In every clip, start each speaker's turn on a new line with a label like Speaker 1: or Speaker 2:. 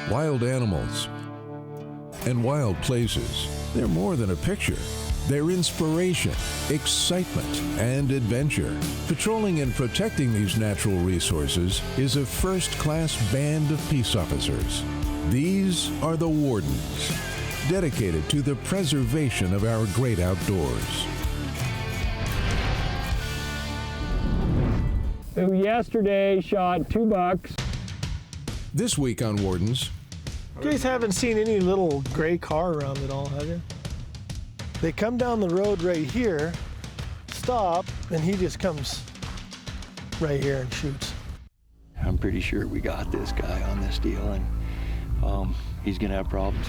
Speaker 1: wild animals, and wild places. They're more than a picture. They're inspiration, excitement, and adventure. Patrolling and protecting these natural resources is a first-class band of peace officers. These are the Wardens, dedicated to the preservation of our great outdoors.
Speaker 2: Who yesterday shot 2 bucks.
Speaker 1: This week on Wardens.
Speaker 3: You guys haven't seen any little gray car around at all, have you? They come down the road right here, stop, and he just comes right here and shoots.
Speaker 4: I'm pretty sure we got this guy on this deal, and he's gonna have problems.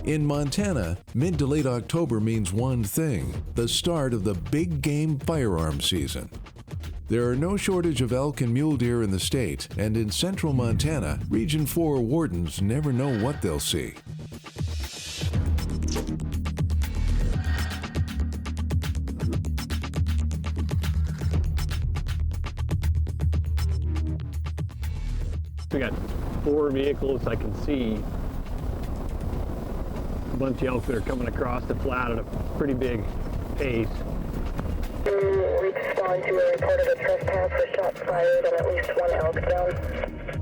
Speaker 1: In Montana, mid to late October means one thing: the start of the big game firearm season. There are no shortage of elk and mule deer in the state, and in central Montana, Region 4 wardens never know what they'll see.
Speaker 2: We got 4 vehicles I can see. A bunch of elk that are coming across the flat at a pretty big pace.
Speaker 5: We respond to a report of a trespass for shots fired and at least 1 elk down.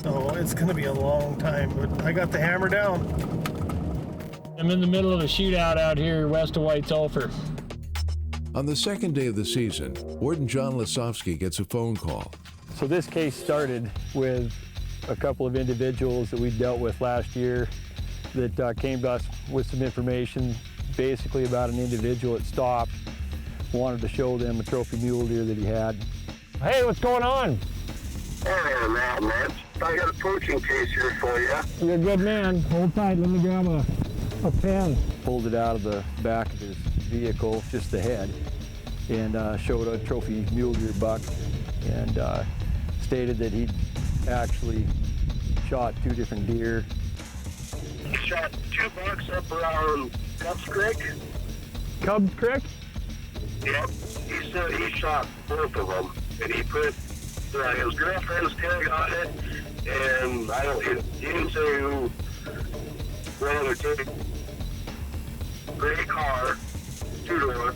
Speaker 3: Oh, it's gonna be a long time, but I got the hammer down.
Speaker 2: I'm in the middle of a shootout out here west of White Sulphur.
Speaker 1: On the second day of the season, Warden John Lasofsky gets a phone call.
Speaker 2: So this case started with a couple of individuals that we dealt with last year that came to us with some information basically about an individual that stopped, wanted to show them a trophy mule deer that he had. Hey, what's going on?
Speaker 6: Hey, man. I got a poaching case here for you.
Speaker 2: You're a good man. Hold tight, let me grab a pen.
Speaker 4: Pulled it out of the back of his vehicle, just the head, and showed a trophy mule deer buck, and stated that he'd actually shot 2 different deer.
Speaker 6: He shot 2 bucks up around Cubs Creek.
Speaker 2: Cubs Creek?
Speaker 6: Yep. He said he shot both of them, and he put his girlfriend's tag on it, and he didn't say who. One other tag. Gray car, 2-door.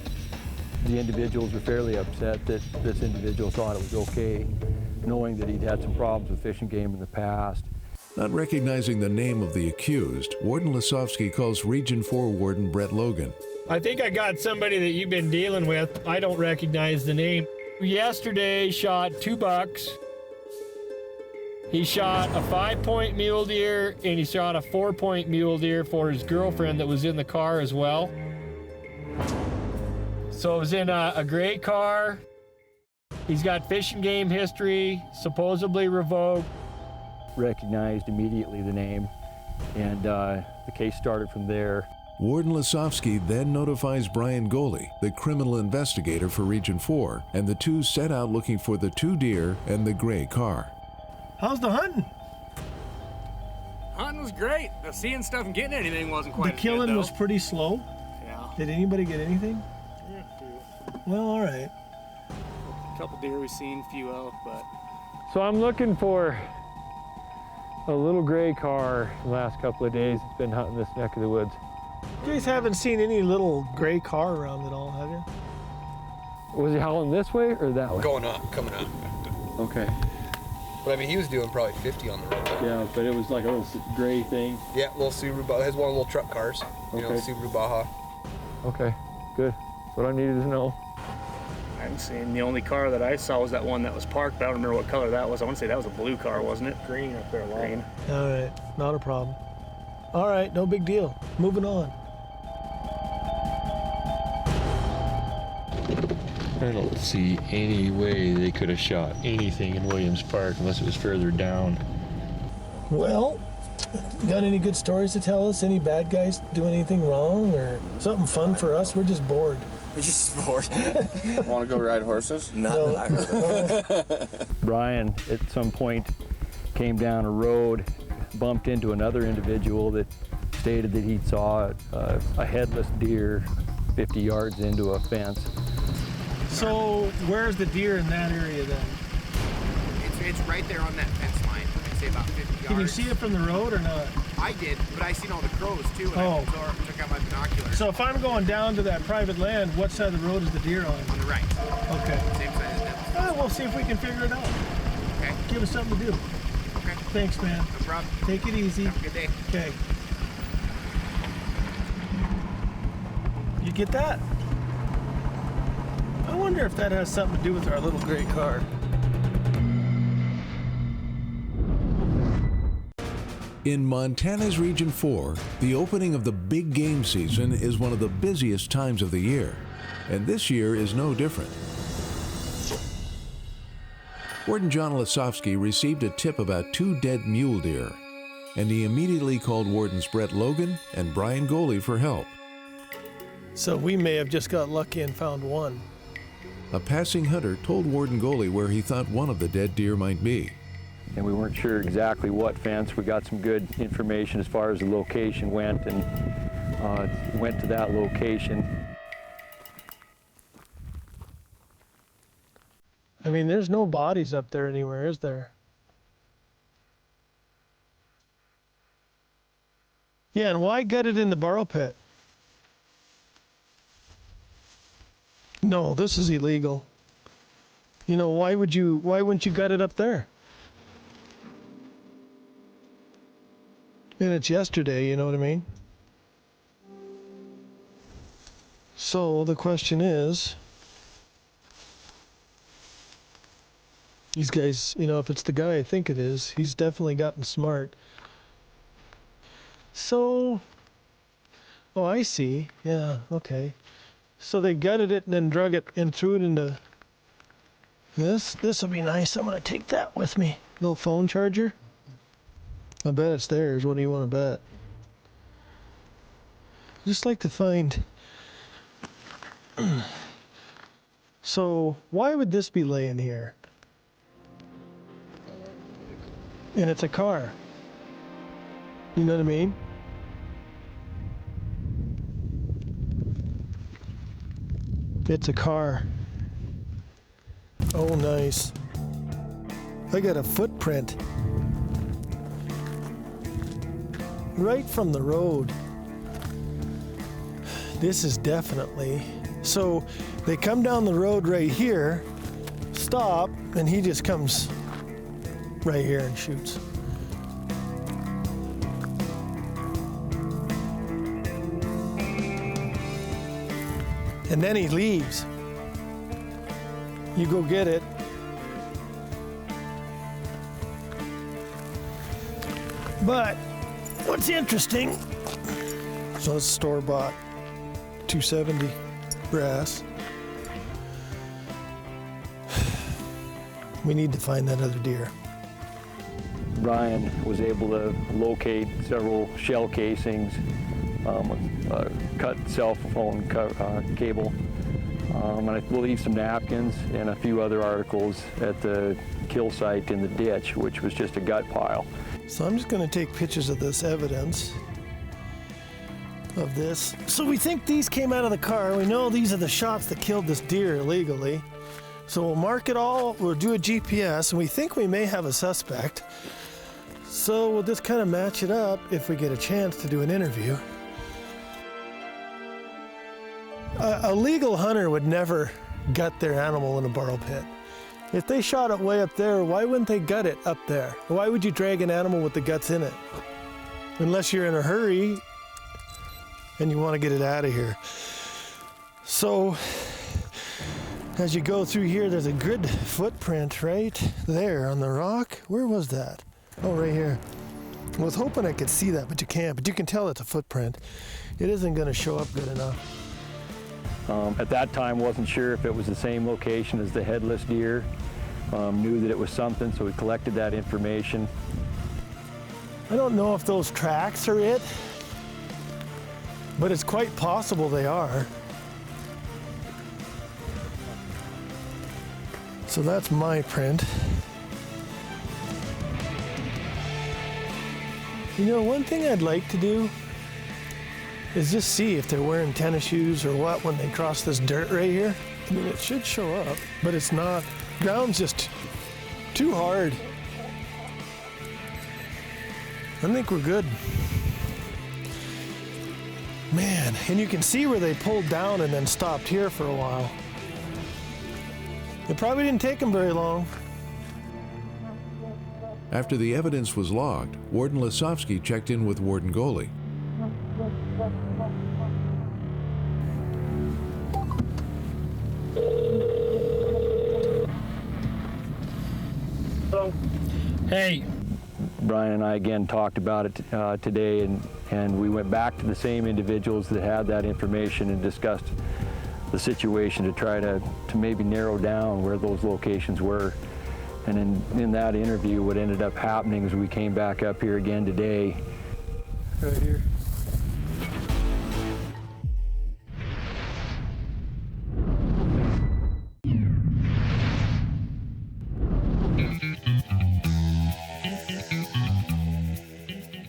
Speaker 4: The individuals were fairly upset that this individual thought it was okay, knowing that he'd had some problems with fishing game in the past.
Speaker 1: Not recognizing the name of the accused, Warden Lasofsky calls Region 4 Warden Brett Logan.
Speaker 2: I think I got somebody that you've been dealing with. I don't recognize the name. Yesterday shot 2 bucks. He shot a 5-point mule deer and he shot a 4-point mule deer for his girlfriend that was in the car as well. So it was in a gray car. He's got fishing game history, supposedly revoked.
Speaker 4: Recognized immediately the name, and the case started from there.
Speaker 1: Warden Lasofsky then notifies Brian Goley, the criminal investigator for Region 4, and the two set out looking for the 2 deer and the gray car.
Speaker 3: How's the hunting?
Speaker 7: Hunting was great. The seeing stuff and getting anything wasn't quite
Speaker 3: The
Speaker 7: as
Speaker 3: killing
Speaker 7: good,
Speaker 3: was pretty slow.
Speaker 7: Yeah.
Speaker 3: Did anybody get anything? Well, all right.
Speaker 7: A couple deer we've seen, few elk, but...
Speaker 2: So I'm looking for a little gray car the last couple of days. It's been hunting this neck of the woods.
Speaker 3: You guys haven't seen any little gray car around at all, have you?
Speaker 2: Was he howling this way or that way?
Speaker 8: Going up, coming up.
Speaker 2: Okay.
Speaker 8: But I mean, he was doing probably 50 on the road.
Speaker 2: Yeah, but it was like a little gray thing.
Speaker 8: Yeah, little Subaru Baja. It has one of the little truck cars. You know, Subaru Baja.
Speaker 2: Okay, good. That's what I needed to know.
Speaker 7: I haven't seen. The only car that I saw was that one that was parked, but I don't remember what color that was. I want to say that was a blue car, wasn't it? Green up there, green.
Speaker 3: All right, not a problem. All right, no big deal. Moving on.
Speaker 9: I don't see any way they could have shot anything in Williams Park unless it was further down.
Speaker 3: Well, Got any good stories to tell us? Any bad guys doing anything wrong or something fun for us? We're just bored.
Speaker 10: We're just bored.
Speaker 8: Want to go ride horses?
Speaker 10: Not
Speaker 3: No.
Speaker 10: that I heard.
Speaker 2: Brian, at some point, came down a road, bumped into another individual that stated that he saw a headless deer 50 yards into a fence.
Speaker 3: So where's the deer in that area then?
Speaker 10: It's right there on that fence line. I'd say about 50 yards.
Speaker 3: Can you see it from the road or not?
Speaker 10: I did, but I seen all the crows too, and
Speaker 3: Oh.
Speaker 10: I took out my binoculars.
Speaker 3: So if I'm going down to that private land, what side of the road is the deer on?
Speaker 10: On the right.
Speaker 3: Okay.
Speaker 10: Same side as that.
Speaker 3: Ah, we'll see if we can figure it out.
Speaker 10: Okay.
Speaker 3: Give us something to do.
Speaker 10: Okay.
Speaker 3: Thanks, man.
Speaker 10: No problem.
Speaker 3: Take it easy.
Speaker 10: Have a good day.
Speaker 3: Okay. You get that? I wonder if that has something to do with our little gray car.
Speaker 1: In Montana's Region 4, the opening of the big game season is one of the busiest times of the year, and this year is no different. Warden John Lasofsky received a tip about 2 dead mule deer, and he immediately called Wardens Brett Logan and Brian Goley for help.
Speaker 3: So we may have just got lucky and found one.
Speaker 1: A passing hunter told Warden Goley where he thought one of the dead deer might be.
Speaker 2: And we weren't sure exactly what fence. We got some good information as far as the location went, and went to that location.
Speaker 3: I mean, there's no bodies up there anywhere, is there? Yeah, and why gut it in the borrow pit? No, this is illegal. You know, why wouldn't you gut it up there? And it's yesterday, you know what I mean? So the question is, these guys, you know, if it's the guy I think it is, he's definitely gotten smart. So, oh, I see. Yeah, okay. So they gutted it and then drug it and threw it into this. This will be nice. I'm gonna take that with me. Little phone charger. I bet it's theirs. What do you want to bet? Just like to find. So why would this be laying here? And it's a car. You know what I mean? It's a car. Oh, nice. I got a footprint. Right from the road. This is definitely. So they come down the road right here, stop, and he just comes right here and shoots. And then he leaves. You go get it. But what's interesting, so it's store-bought 270 brass. We need to find that other deer.
Speaker 2: Brian was able to locate several shell casings, cut cell phone cable, and I believe some napkins and a few other articles at the kill site in the ditch, which was just a gut pile.
Speaker 3: So I'm just going to take pictures of this evidence of this. So we think these came out of the car. We know these are the shots that killed this deer illegally. So we'll mark it all, we'll do a GPS, and we think we may have a suspect. So we'll just kind of match it up if we get a chance to do an interview. A legal hunter would never gut their animal in a burrow pit. If they shot it way up there, why wouldn't they gut it up there? Why would you drag an animal with the guts in it? Unless you're in a hurry and you want to get it out of here. So, as you go through here, there's a good footprint right there on the rock. Where was that? Oh, right here. I was hoping I could see that, but you can't. But you can tell it's a footprint. It isn't going to show up good enough.
Speaker 2: At that time, wasn't sure if it was the same location as the headless deer. Knew that it was something, so we collected that information.
Speaker 3: I don't know if those tracks are it, but it's quite possible they are. So that's my print. You know, one thing I'd like to do is just see if they're wearing tennis shoes or what when they cross this dirt right here. I mean, it should show up, but it's not. Ground's just too hard. I think we're good. Man, and you can see where they pulled down and then stopped here for a while. It probably didn't take them very long.
Speaker 1: After the evidence was logged, Warden Lasovsky checked in with Warden Goley.
Speaker 7: Hey.
Speaker 2: Brian and I again talked about it today, and we went back to the same individuals that had that information and discussed the situation to try to maybe narrow down where those locations were. And in that interview, what ended up happening is we came back up here again today. Right here.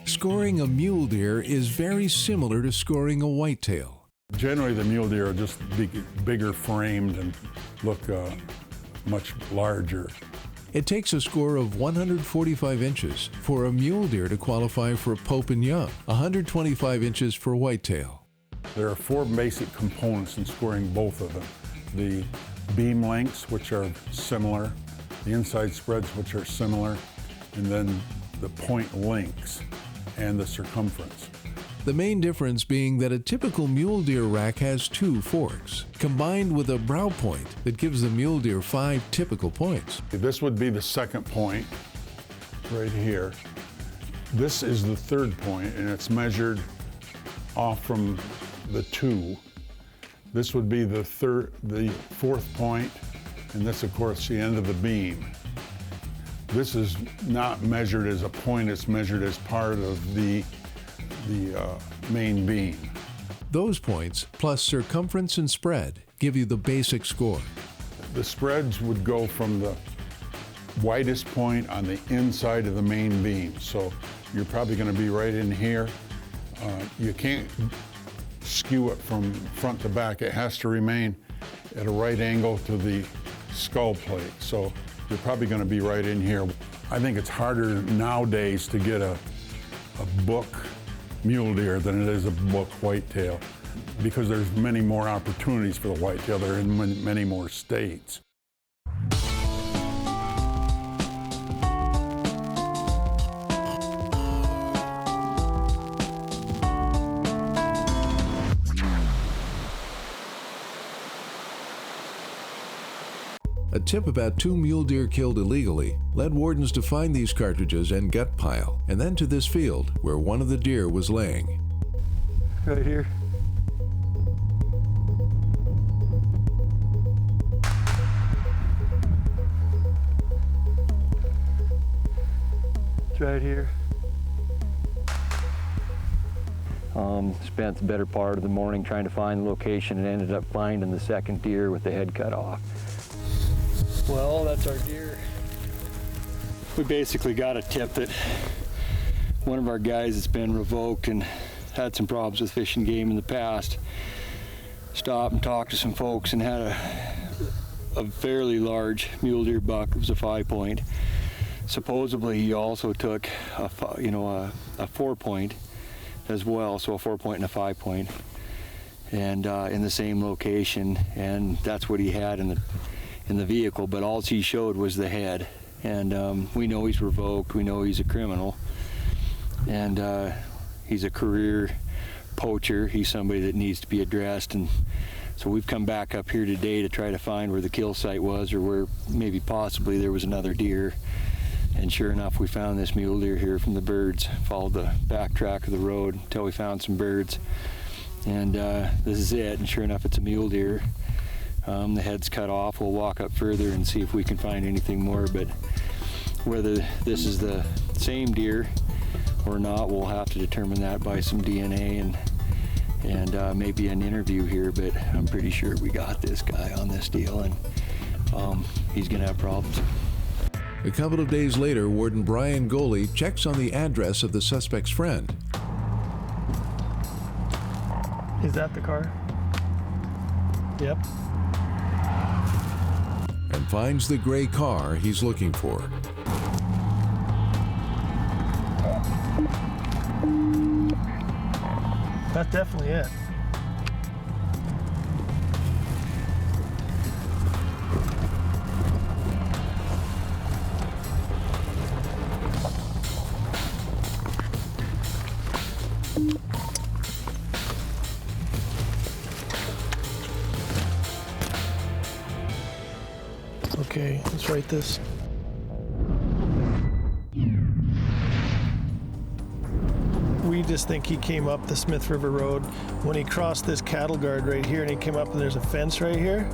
Speaker 1: Scoring a mule deer is very similar to scoring a whitetail.
Speaker 11: Generally, the mule deer are just bigger framed and look much larger.
Speaker 1: It takes a score of 145 inches for a mule deer to qualify for Pope and Young, 125 inches for whitetail.
Speaker 11: There are 4 basic components in scoring both of them. The beam lengths, which are similar, the inside spreads, which are similar, and then the point lengths and the circumference.
Speaker 1: The main difference being that a typical mule deer rack has 2 forks, combined with a brow point that gives the mule deer 5 typical points.
Speaker 11: This would be the second point right here. This is the third point, and it's measured off from the 2. This would be the 4th point, and this, of course, the end of the beam. This is not measured as a point, it's measured as part of the main beam.
Speaker 1: Those points, plus circumference and spread, give you the basic score.
Speaker 11: The spreads would go from the widest point on the inside of the main beam. So you're probably going to be right in here. You can't skew it from front to back. It has to remain at a right angle to the skull plate. So you're probably going to be right in here. I think it's harder nowadays to get a book mule deer than it is a book whitetail, because there's many more opportunities for the whitetail. They're in many more states.
Speaker 1: A tip about 2 mule deer killed illegally led wardens to find these cartridges and gut pile, and then to this field where one of the deer was laying.
Speaker 2: Right here. It's right here. Spent the better part of the morning trying to find the location and ended up finding the second deer with the head cut off. Well, that's our deer. We basically got a tip that one of our guys that's been revoked and had some problems with fishing game in the past stopped and talked to some folks and had a fairly large mule deer buck. It was a 5-point. Supposedly he also took a 4-point as well, so a 4-point and a 5-point, and in the same location, and that's what he had in the vehicle, but all he showed was the head. And we know he's revoked, we know he's a criminal, and he's a career poacher. He's somebody that needs to be addressed, and so we've come back up here today to try to find where the kill site was, or where maybe possibly there was another deer. And sure enough, we found this mule deer here from the birds. Followed the back track of the road until we found some birds, and this is it. And sure enough, it's a mule deer. The head's cut off. We'll walk up further and see if we can find anything more, but whether this is the same deer
Speaker 12: or not. We'll have to determine that by some DNA and maybe an interview here, but I'm pretty sure we got this guy on this deal, and he's gonna have problems.
Speaker 1: A couple of days later, Warden Brian Goley checks on the address of the suspect's friend.
Speaker 3: Is that the car? Yep.
Speaker 1: And finds the gray car he's looking for.
Speaker 3: That's definitely it. Okay, let's write this. We just think he came up the Smith River Road when he crossed this cattle guard right here, and he came up and there's a fence right here.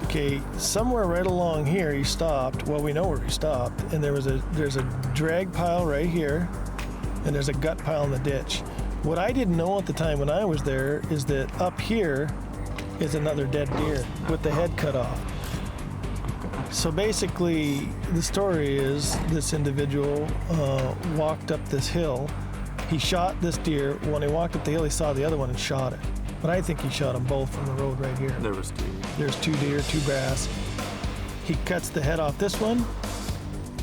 Speaker 3: Okay, somewhere right along here he stopped. Well, we know where he stopped, and there's a drag pile right here, and there's a gut pile in the ditch. What I didn't know at the time when I was there is that up here is another dead deer with the head cut off. So basically, the story is this individual walked up this hill. He shot this deer. When he walked up the hill, he saw the other one and shot it. But I think he shot them both from the road right here.
Speaker 13: There was two.
Speaker 3: There's two deer, two bass. He cuts the head off this one,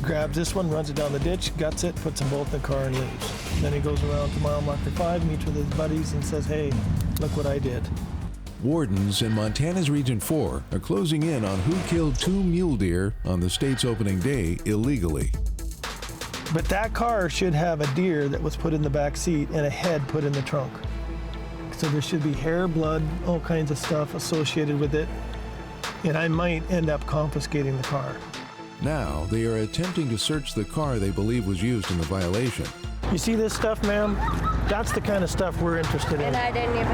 Speaker 3: grabs this one, runs it down the ditch, guts it, puts them both in the car and leaves. Then he goes around to mile marker 5, meets with his buddies and says, hey, look what I did.
Speaker 1: Wardens in Montana's Region 4 are closing in on who killed 2 mule deer on the state's opening day illegally.
Speaker 3: But that car should have a deer that was put in the back seat and a head put in the trunk. So there should be hair, blood, all kinds of stuff associated with it. And I might end up confiscating the car.
Speaker 1: Now they are attempting to search the car they believe was used in the violation.
Speaker 3: You see this stuff, ma'am? That's the kind of stuff we're interested in.
Speaker 14: And I didn't even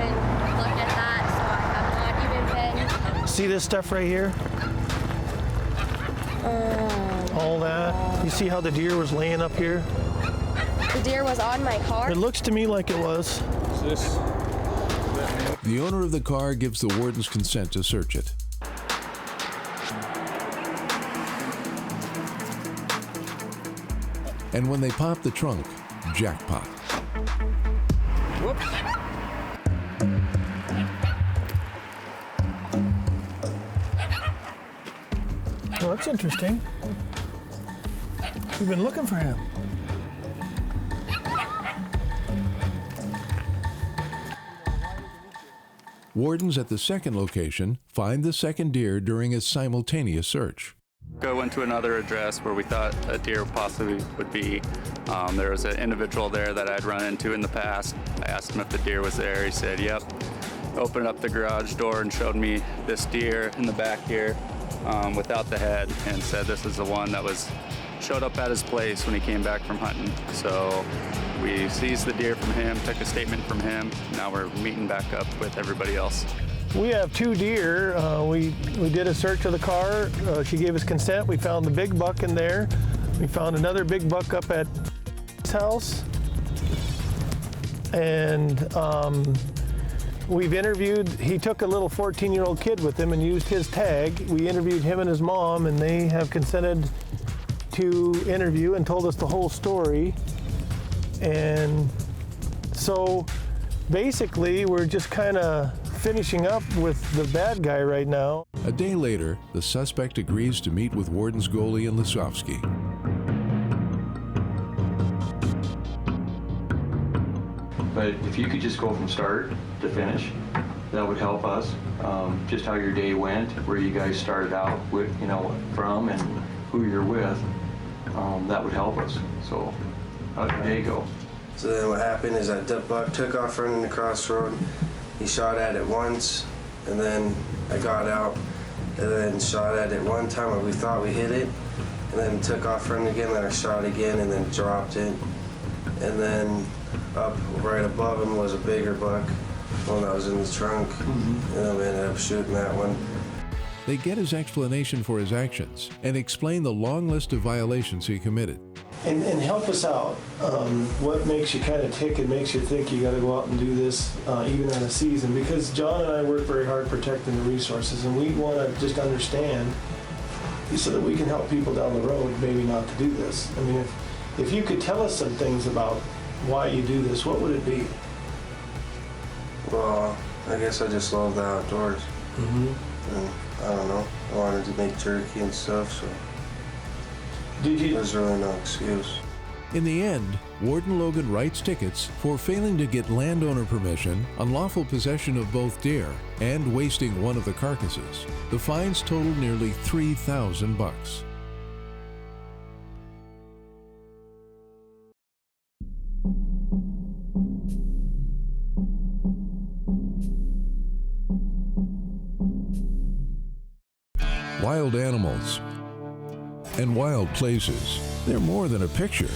Speaker 14: look at that, so I'm not even paying.
Speaker 3: See this stuff right here? All that. You see how the deer was laying up here?
Speaker 14: The deer was on my car?
Speaker 3: It looks to me like it was.
Speaker 13: Is this?
Speaker 1: The owner of the car gives the warden's consent to search it. And when they pop the trunk, jackpot.
Speaker 13: Whoops.
Speaker 3: Well, that's interesting. We've been looking for him.
Speaker 1: Wardens at the second location find the second deer during a simultaneous search.
Speaker 15: I went to another address where we thought a deer possibly would be. There was an individual there that I'd run into in the past. I asked him if the deer was there. He said, yep. Opened up the garage door and showed me this deer in the back here without the head, and said this is the one that showed up at his place when he came back from hunting. So we seized the deer from him, took a statement from him. Now we're meeting back up with everybody else.
Speaker 3: We have 2 deer. We did a search of the car. She gave us consent. We found the big buck in there. We found another big buck up at his house. And we've interviewed, he took a little 14-year-old kid with him and used his tag. We interviewed him and his mom, and they have consented to interview and told us the whole story. And so basically, we're just kind of finishing up with the bad guy right now.
Speaker 1: A day later, the suspect agrees to meet with Wardens Goley and Lisowski.
Speaker 12: But if you could just go from start to finish, that would help us. Just how your day went, where you guys started out with, from and who you're with, that would help us. So how did your day go?
Speaker 16: So then what happened is that buck took off running across the road. He shot at it once, and then I got out, and then shot at it one time where we thought we hit it, and then took off running again, then I shot again, and then dropped it. And then up right above him was a bigger buck, one that was in the trunk, and then we ended up shooting that one.
Speaker 1: They get his explanation for his actions and explain the long list of violations he committed.
Speaker 3: And help us out. What makes you kind of tick and makes you think you got to go out and do this even in a season? Because John and I work very hard protecting the resources, and we want to just understand so that we can help people down the road maybe not to do this. I mean, if you could tell us some things about why you do this, what would it be?
Speaker 16: Well, I guess I just love the outdoors.
Speaker 3: Mm-hmm.
Speaker 16: And I don't know. I wanted to make jerky and stuff, so there's really no excuse.
Speaker 1: In the end, Warden Logan writes tickets for failing to get landowner permission, unlawful possession of both deer, and wasting one of the carcasses. The fines totaled nearly $3,000. Wild animals and wild places. They're more than a picture.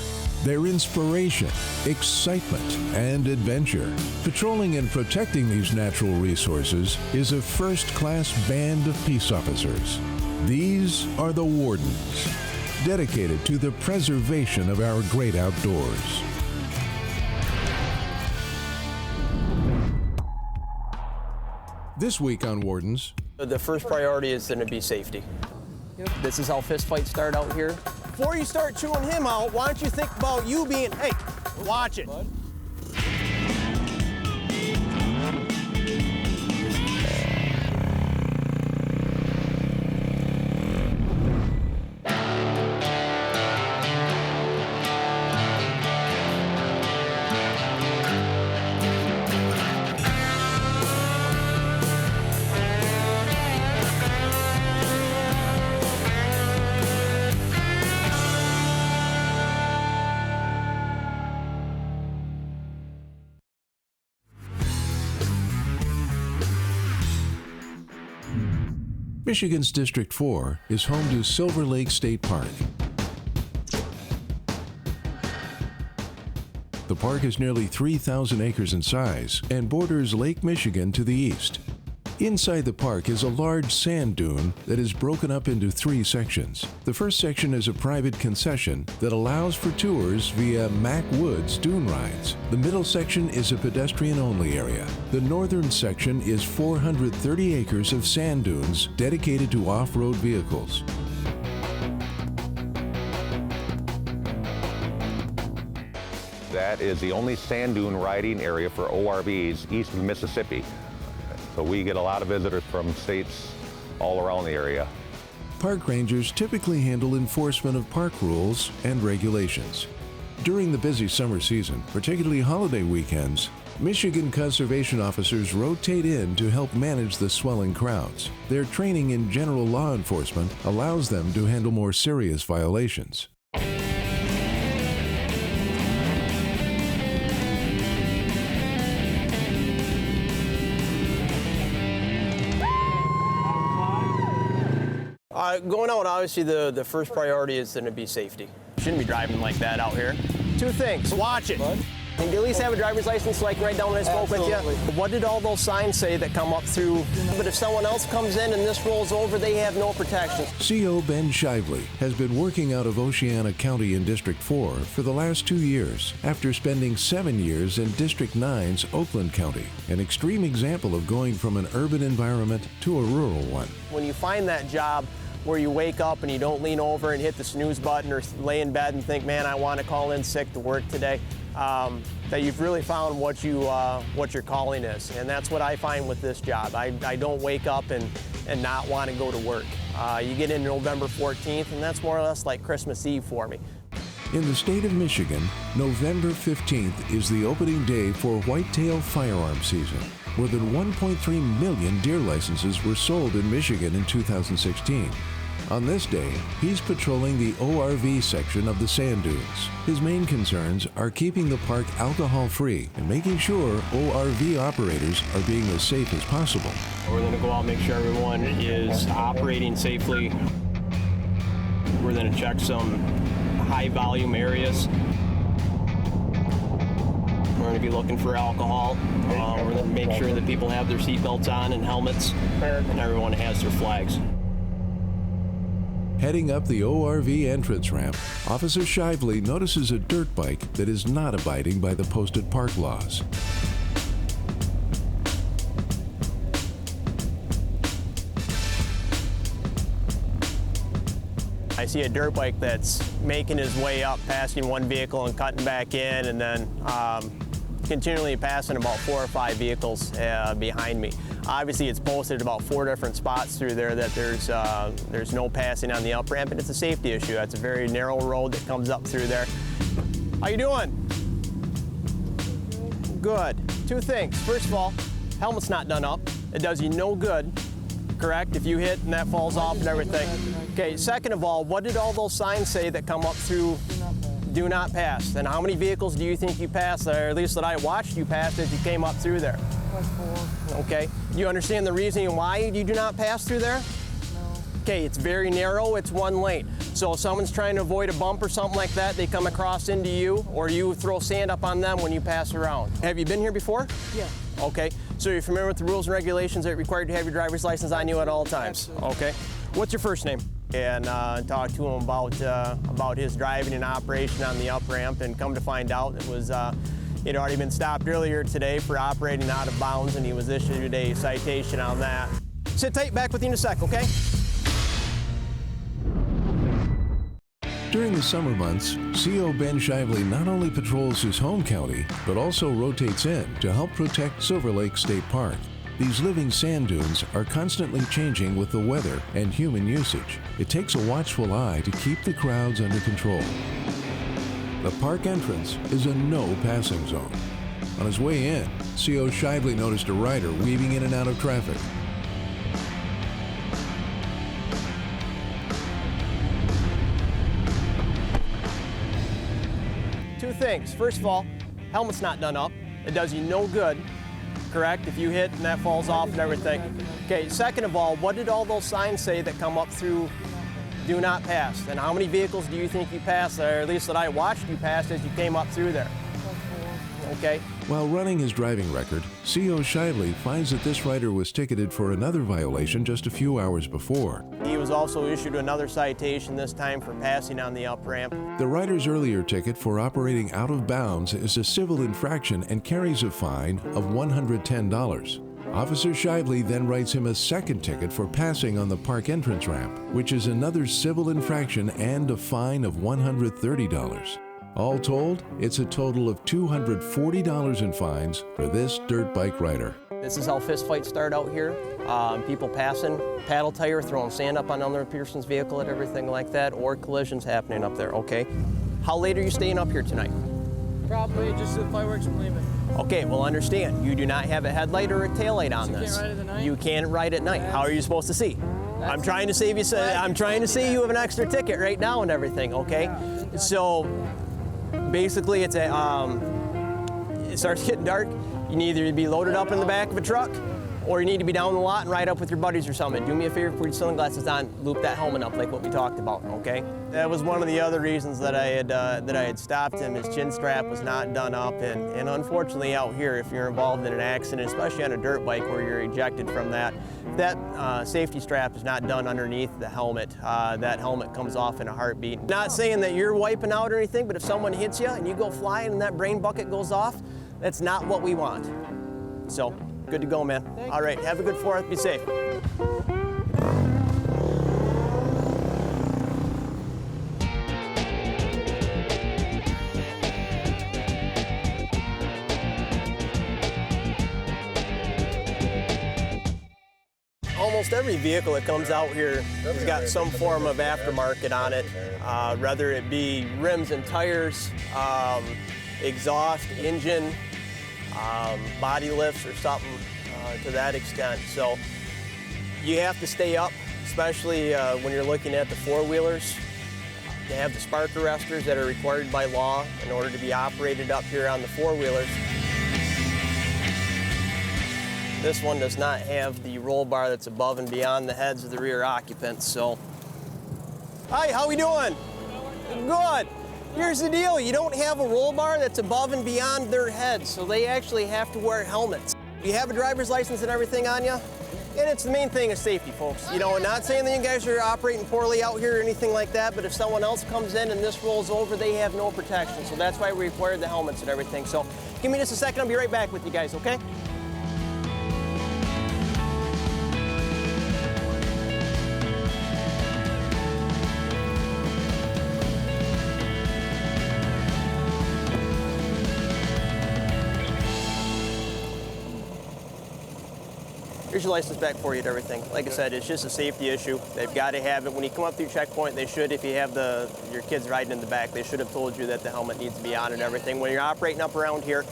Speaker 1: They're inspiration, excitement, and adventure. Patrolling and protecting these natural resources is a first-class band of peace officers. These are the Wardens, dedicated to the preservation of our great outdoors. This week on Wardens.
Speaker 17: The first priority is going to be safety. This is how fistfights start out here.
Speaker 18: Before you start chewing him out, why don't you think about you being, hey, watch it.
Speaker 1: Michigan's District 4 is home to Silver Lake State Park. The park is nearly 3,000 acres in size and borders Lake Michigan to the east. Inside the park is a large sand dune that is broken up into 3 sections. The first section is a private concession that allows for tours via Mack Woods dune rides. The middle section is a pedestrian-only area. The northern section is 430 acres of sand dunes dedicated to off-road vehicles.
Speaker 19: That is the only sand dune riding area for ORVs east of the Mississippi. So we get a lot of visitors from states all around the area.
Speaker 1: Park rangers typically handle enforcement of park rules and regulations. During the busy summer season, particularly holiday weekends, Michigan conservation officers rotate in to help manage the swelling crowds. Their training in general law enforcement allows them to handle more serious violations.
Speaker 17: Going out, obviously, the first priority is going to be safety. Shouldn't be driving like that out here.
Speaker 18: 2 things, watch it.
Speaker 17: And do you at least have a driver's license so I can write down what I spoke with you? What did all those signs say that come up through? But if someone else comes in and this rolls over, they have no protection.
Speaker 1: CO Ben Shively has been working out of Oceana County in District 4 for the last 2 years after spending 7 years in District 9's Oakland County, an extreme example of going from an urban environment to a rural one.
Speaker 17: When you find that job where you wake up and you don't lean over and hit the snooze button or lay in bed and think, man, I want to call in sick to work today, that you've really found what your calling is. And that's what I find with this job. I don't wake up and not want to go to work. You get in November 14th, and that's more or less like Christmas Eve for me.
Speaker 1: In the state of Michigan, November 15th is the opening day for whitetail firearm season. More than 1.3 million deer licenses were sold in Michigan in 2016. On this day, he's patrolling the ORV section of the sand dunes. His main concerns are keeping the park alcohol-free and making sure ORV operators are being as safe as possible.
Speaker 17: We're going to go out and make sure everyone is operating safely. We're going to check some high-volume areas. We're going to be looking for alcohol. We're going to make sure that people have their seatbelts on and helmets, and everyone has their flags.
Speaker 1: Heading up the ORV entrance ramp, Officer Shively notices a dirt bike that is not abiding by the posted park laws.
Speaker 17: I see a dirt bike that's making his way up, passing one vehicle and cutting back in, and then continually passing about 4 or 5 vehicles behind me. Obviously, it's posted about 4 different spots through there that there's no passing on the up ramp, and it's a safety issue. It's a very narrow road that comes up through there. How you doing? Good. 2 things. First of all, helmet's not done up. It does you no good, correct? If you hit and that falls off and everything. Okay, second of all, what did all those signs say that come up through do not pass? And how many vehicles do you think you passed, or at least that I watched you pass as you came up through there? 4. Okay. You understand the reason why you do not pass through there? No. Okay, it's very narrow, it's 1 lane. So if someone's trying to avoid a bump or something like that, they come across into you, or you throw sand up on them when you pass around. Have you been here before? Yeah. Okay, so you're familiar with the rules and regulations that are required to have your driver's license on you at all times? Absolutely. Okay. What's your first name? And talk to him about his driving and operation on the up ramp, and come to find out it was he'd already been stopped earlier today for operating out of bounds, and he was issued a citation on that. Sit tight, back with you in a sec, okay?
Speaker 1: During the summer months, CO Ben Shively not only patrols his home county, but also rotates in to help protect Silver Lake State Park. These living sand dunes are constantly changing with the weather and human usage. It takes a watchful eye to keep the crowds under control. The park entrance is a no passing zone. On his way in, CO Shively noticed a rider weaving in and out of traffic.
Speaker 17: Two things. First of all, helmet's not done up. It does you no good, correct? If you hit and that falls off and everything. Okay, second of all, what did all those signs say that come up through do not pass? And how many vehicles do you think you passed, or at least that I watched you pass as you came up through there? 4. Okay.
Speaker 1: While running his driving record, CO Shively finds that this rider was ticketed for another violation just a few hours before.
Speaker 17: He was also issued another citation, this time for passing on the up ramp.
Speaker 1: The rider's earlier ticket for operating out of bounds is a civil infraction and carries a fine of $110. Officer Shively then writes him a second ticket for passing on the park entrance ramp, which is another civil infraction and a fine of $130. All told, it's a total of $240 in fines for this dirt bike rider.
Speaker 17: This is how fistfights start out here. People passing, paddle tire, throwing sand up on another person's vehicle and everything like that, or collisions happening up there, okay? How late are you staying up here tonight?
Speaker 20: Probably just the fireworks and leaving.
Speaker 17: Okay, well understand, you do not have a headlight or a taillight on this.
Speaker 20: You can't ride at night?
Speaker 17: You can't ride at night. How are you supposed to see? I'm trying to save you. I'm trying to say you have an extra ticket right now and everything. Okay, so basically, it's a. It starts getting dark. You need either be loaded up in the back of a truck, or you need to be down the lot and ride up with your buddies or something. Do me a favor, put your sunglasses on, loop that helmet up like what we talked about, okay? That was one of the other reasons that I had stopped him. His chin strap was not done up, and unfortunately out here, if you're involved in an accident, especially on a dirt bike where you're ejected from that, that safety strap is not done underneath the helmet. That helmet comes off in a heartbeat. Not saying that you're wiping out or anything, but if someone hits you and you go flying and that brain bucket goes off, that's not what we want. So, good to go, man. All right, have a good 4th, be safe. Almost every vehicle that comes out here has got some form of aftermarket on it, whether it be rims and tires, exhaust, engine, body lifts or something to that extent. So you have to stay up, especially when you're looking at the 4-wheelers. They have the spark arresters that are required by law in order to be operated up here on the 4-wheelers. This one does not have the roll bar that's above and beyond the heads of the rear occupants, so. Hi, how we doing? Good. Here's the deal, you don't have a roll bar that's above and beyond their heads, so they actually have to wear helmets. You have a driver's license and everything on you?
Speaker 18: And it's the main thing is safety, folks. You know, not saying that you guys are operating poorly out here or anything like that, but if someone else comes in and this rolls over, they have no protection. So that's why we required the helmets and everything. So give me just a second, I'll be right back with you guys, okay? Here's your license back for you and everything. Like I said, it's just a safety issue. They've got to have it. When you come up through checkpoint, they should, if you have your kids riding in the back, they should have told you that the helmet needs to be on and everything. When you're operating up around here,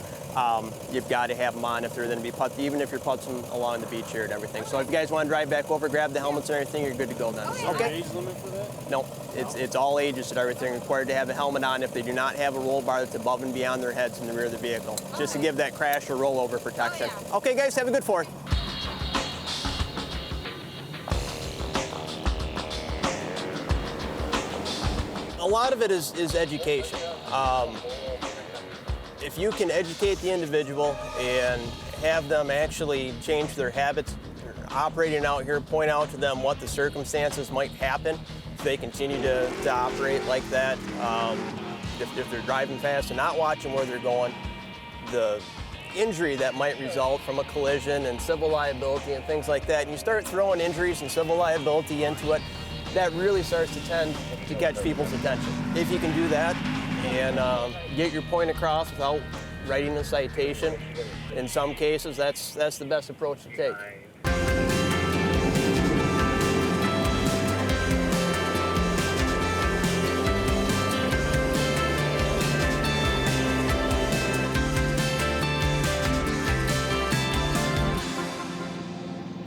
Speaker 18: you've got to have them on if they're going to be putzing, even if you're putzing along the beach here and everything. So if you guys want to drive back over, grab the helmets and everything, you're good to go then. Okay?
Speaker 20: Age limit for that?
Speaker 18: No, it's all ages and everything required to have a helmet on if they do not have a roll bar that's above and beyond their heads in the rear of the vehicle, just to give that crash or rollover protection. Okay, guys, have a good 4th. A lot of it is education. If you can educate the individual and have them actually change their habits, operating out here, point out to them what the circumstances might happen if they continue to operate like that. If they're driving fast and not watching where they're going, the injury that might result from a collision and civil liability and things like that, and you start throwing injuries and civil liability into it, that really starts to tend to catch people's attention. If you can do that and get your point across without writing a citation, in some cases, that's the best approach to take.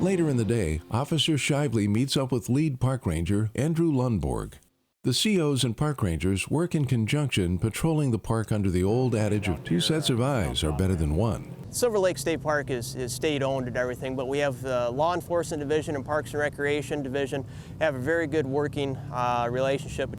Speaker 1: Later in the day, Officer Shively meets up with lead park ranger Andrew Lundborg. The COs and park rangers work in conjunction, patrolling the park under the old adage of 2 sets of eyes are better than 1.
Speaker 18: Silver Lake State Park is state-owned and everything, but we have the Law Enforcement Division and Parks and Recreation Division have a very good working relationship.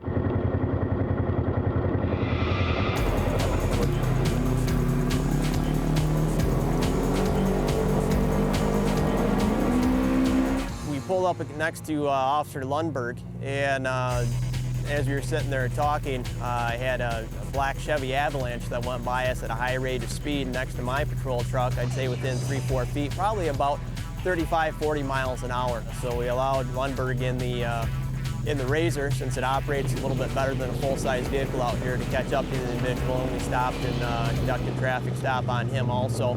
Speaker 18: Pulled up next to Officer Lundberg, and as we were sitting there talking, I had a black Chevy Avalanche that went by us at a high rate of speed next to my patrol truck, I'd say within 3-4 feet, probably about 35-40 miles an hour. So we allowed Lundberg in the Razor, since it operates a little bit better than a full-size vehicle out here, to catch up to the individual, and we stopped and conducted a traffic stop on him also.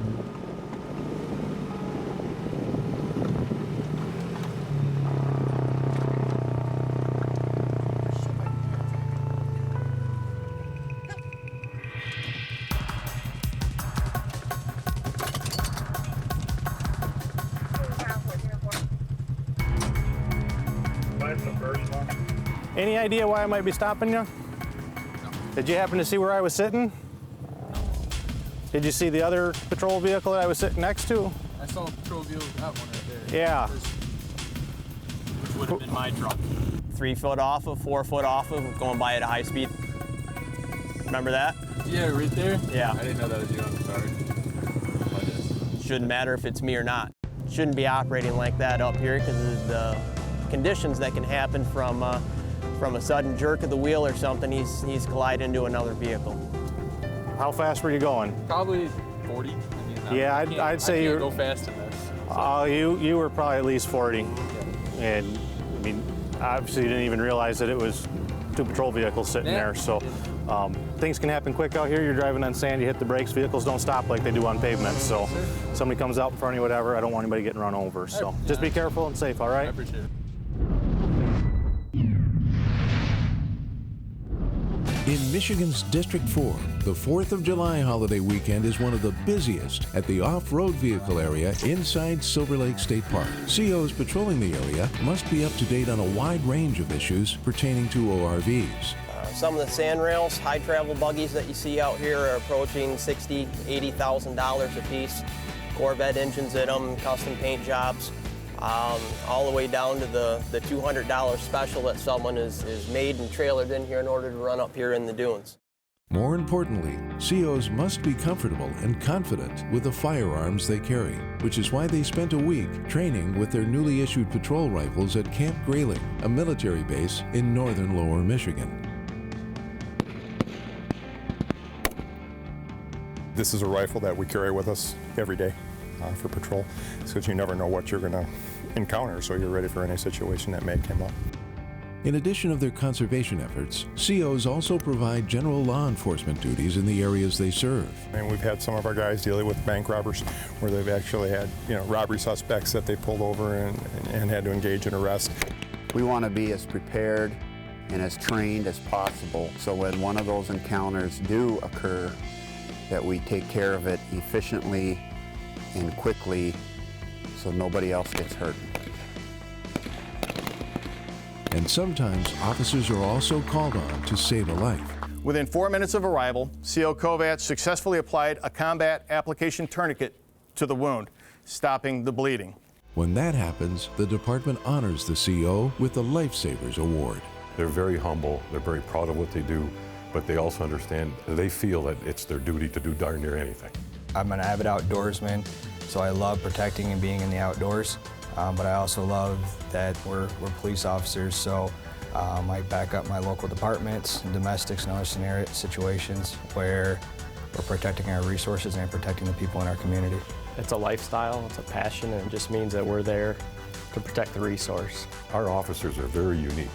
Speaker 21: Any idea why I might be stopping you? No. Did you happen to see where I was sitting? No. Did you see the other patrol vehicle that I was sitting next to?
Speaker 20: I saw a patrol vehicle, that one right there.
Speaker 21: Yeah.
Speaker 20: Which would have been my truck.
Speaker 18: 3 foot off of, 4 foot off of, going by at a high speed. Remember that?
Speaker 20: Yeah, right there?
Speaker 18: Yeah.
Speaker 20: I didn't know that was you, I'm sorry.
Speaker 18: Shouldn't matter if it's me or not. Shouldn't be operating like that up here because of the conditions that can happen from a sudden jerk of the wheel or something. He's collided into another vehicle.
Speaker 21: How fast were you going?
Speaker 20: Probably 40.
Speaker 21: Yeah, I'd say you
Speaker 20: go fast in this. So.
Speaker 21: You were probably at least 40. Yeah. And I mean, obviously you didn't even realize that it was 2 patrol vehicles sitting there. So things can happen quick out here. You're driving on sand, you hit the brakes, vehicles don't stop like they do on pavement. So somebody comes out in front of you, whatever, I don't want anybody getting run over. So just be careful and safe, all right?
Speaker 20: I appreciate it.
Speaker 1: In Michigan's District 4, the 4th of July holiday weekend is one of the busiest at the off-road vehicle area inside Silver Lake State Park. COs patrolling the area must be up to date on a wide range of issues pertaining to ORVs.
Speaker 18: Some of the sand rails, high travel buggies that you see out here are approaching $60,000, $80,000 a piece. Corvette engines in them, custom paint jobs. All the way down to the $200 special that someone is made and trailered in here in order to run up here in the dunes.
Speaker 1: More importantly, COs must be comfortable and confident with the firearms they carry, which is why they spent a week training with their newly issued patrol rifles at Camp Grayling, a military base in northern Lower Michigan.
Speaker 5: This is a rifle that we carry with us every day for patrol, because you never know what you're going to encounter, so you're ready for any situation that may come up.
Speaker 1: In addition of their conservation efforts, COs also provide general law enforcement duties in the areas they serve.
Speaker 5: And we've had some of our guys dealing with bank robbers where they've actually had, robbery suspects that they pulled over and had to engage in arrest.
Speaker 22: We want to be as prepared and as trained as possible, so when one of those encounters do occur, that we take care of it efficiently and quickly so nobody else gets hurt.
Speaker 1: And sometimes officers are also called on to save a life.
Speaker 23: Within 4 minutes of arrival, CO Kovacs successfully applied a combat application tourniquet to the wound, stopping the bleeding.
Speaker 1: When that happens, the department honors the CO with the Lifesavers Award.
Speaker 24: They're very humble, they're very proud of what they do, but they also understand, they feel that it's their duty to do darn near anything.
Speaker 25: I'm an avid outdoorsman, so I love protecting and being in the outdoors. But I also love that we're police officers, so I back up my local departments, domestics and other situations where we're protecting our resources and protecting the people in our community.
Speaker 26: It's a lifestyle, it's a passion, and it just means that we're there to protect the resource.
Speaker 24: Our officers are very unique.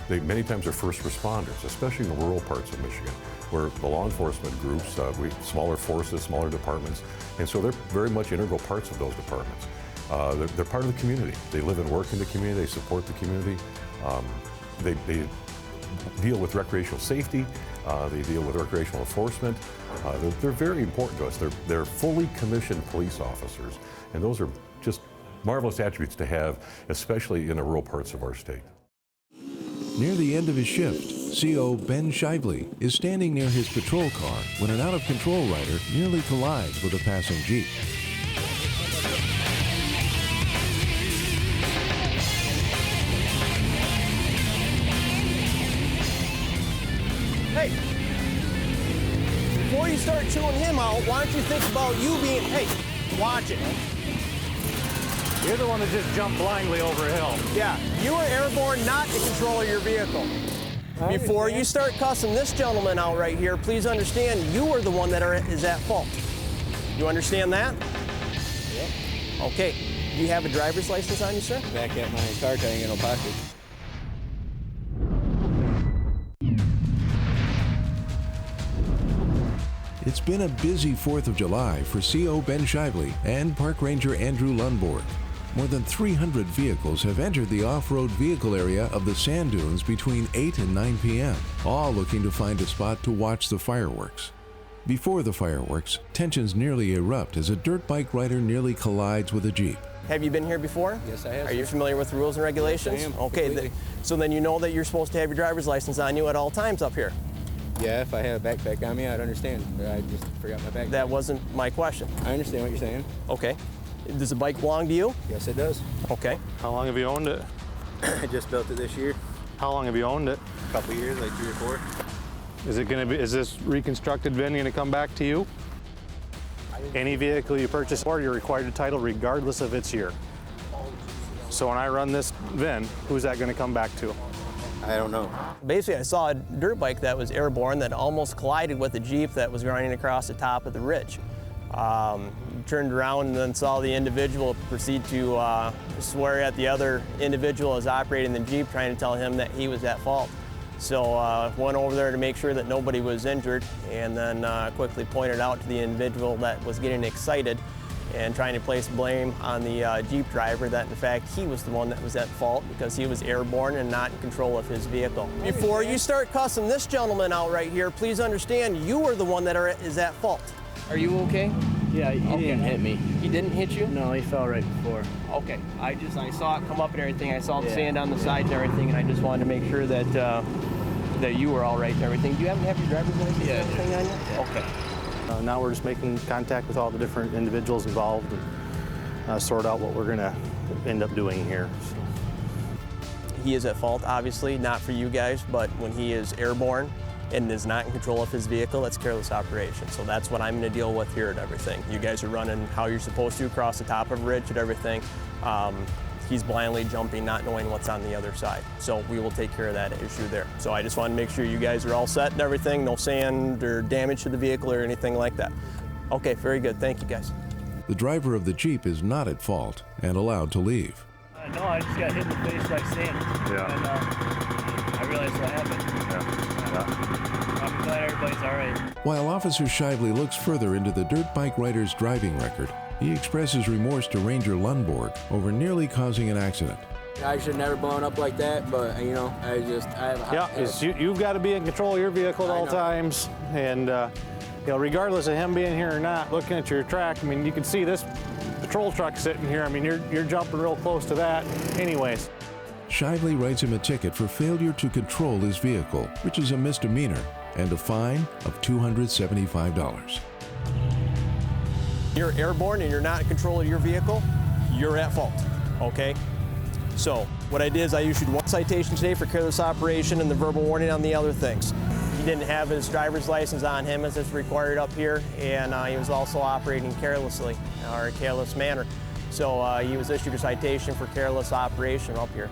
Speaker 24: They many times are first responders, especially in the rural parts of Michigan, where the law enforcement groups, smaller forces, smaller departments, and so they're very much integral parts of those departments. They're part of the community. They live and work in the community. They support the community. They deal with recreational safety. They deal with recreational enforcement. They're very important to us. They're fully commissioned police officers, and those are just marvelous attributes to have, especially in the rural parts of our state.
Speaker 1: Near the end of his shift, CO Ben Shively is standing near his patrol car when an out-of-control rider nearly collides with a passing Jeep.
Speaker 18: Hey, before you start chewing him out, why don't you think about you being, hey, watch it.
Speaker 21: You're the one that just jumped blindly over a hill.
Speaker 18: Yeah, you were airborne, not in control of your vehicle. Before you start cussing this gentleman out right here, please understand you are the one that is at fault. You understand that?
Speaker 25: Yep.
Speaker 18: Okay, do you have a driver's license on you, sir?
Speaker 25: Back at my car, I ain't got no pocket.
Speaker 1: It's been a busy 4th of July for CO Ben Shively and Park Ranger Andrew Lundborg. More than 300 vehicles have entered the off-road vehicle area of the sand dunes between 8 and 9 p.m., all looking to find a spot to watch the fireworks. Before the fireworks, tensions nearly erupt as a dirt bike rider nearly collides with a Jeep.
Speaker 18: Have you been here before?
Speaker 25: Yes, I have.
Speaker 18: Are you familiar with the rules and regulations?
Speaker 25: Yes, I am.
Speaker 18: Okay, so then you know that you're supposed to have your driver's license on you at all times up here.
Speaker 25: Yeah, if I had a backpack on me, I'd understand, but I just forgot my backpack.
Speaker 18: That wasn't my question.
Speaker 25: I understand what you're saying.
Speaker 18: Okay. Does the bike belong to you?
Speaker 25: Yes, it does.
Speaker 18: Okay.
Speaker 21: How long have you owned it?
Speaker 25: I just built it this year.
Speaker 21: How long have you owned it?
Speaker 25: A couple years, like 3 or 4.
Speaker 21: Is this reconstructed VIN going to come back to you? Any vehicle you purchase, or you're required to title regardless of its year. So when I run this VIN, who's that going to come back to?
Speaker 25: I don't know.
Speaker 18: Basically, I saw a dirt bike that was airborne that almost collided with a Jeep that was running across the top of the ridge. Turned around and then saw the individual proceed to swear at the other individual as operating the Jeep, trying to tell him that he was at fault. So went over there to make sure that nobody was injured, and then quickly pointed out to the individual that was getting excited and trying to place blame on the Jeep driver that in fact he was the one that was at fault because he was airborne and not in control of his vehicle. Before you start cussing this gentleman out right here, please understand you are the one that is at fault.
Speaker 26: Are you okay? Yeah, he didn't hit me.
Speaker 18: He didn't hit you?
Speaker 26: No, he fell right before.
Speaker 18: Okay, I saw it come up and everything. I saw the sand on the side and everything, and I just wanted to make sure that that you were all right and everything. Do you happen to have your driver's license and everything on you?
Speaker 26: Yeah.
Speaker 18: Okay.
Speaker 21: Now we're just making contact with all the different individuals involved and sort out what we're going to end up doing here. So.
Speaker 18: He is at fault, obviously, not for you guys, but when he is airborne and is not in control of his vehicle, that's careless operation. So that's what I'm going to deal with here at everything. You guys are running how you're supposed to across the top of a ridge at everything. He's blindly jumping, not knowing what's on the other side. So we will take care of that issue there. So I just want to make sure you guys are all set and everything, no sand or damage to the vehicle or anything like that. Okay, very good. Thank you, guys.
Speaker 1: The driver of the Jeep is not at fault and allowed to leave.
Speaker 4: No, I just got hit in the face by sand.
Speaker 21: Yeah.
Speaker 4: And I realized what happened. I'm glad everybody's all right.
Speaker 1: While Officer Shively looks further into the dirt bike rider's driving record, he expresses remorse to Ranger Lundborg over nearly causing an accident.
Speaker 6: I should have never blown up like that, but you know, I have.
Speaker 21: You've got to be in control of your vehicle at all times, and you know, regardless of him being here or not, looking at your track, I mean, you can see this patrol truck sitting here. I mean, you're jumping real close to that, anyways.
Speaker 1: Shively writes him a ticket for failure to control his vehicle, which is a misdemeanor, and a fine of $275.
Speaker 18: You're airborne and you're not in control of your vehicle, you're at fault, okay? So what I did is I issued one citation today for careless operation and the verbal warning on the other things. He didn't have his driver's license on him as is required up here, and he was also operating carelessly or a careless manner. So he was issued a citation for careless operation up here.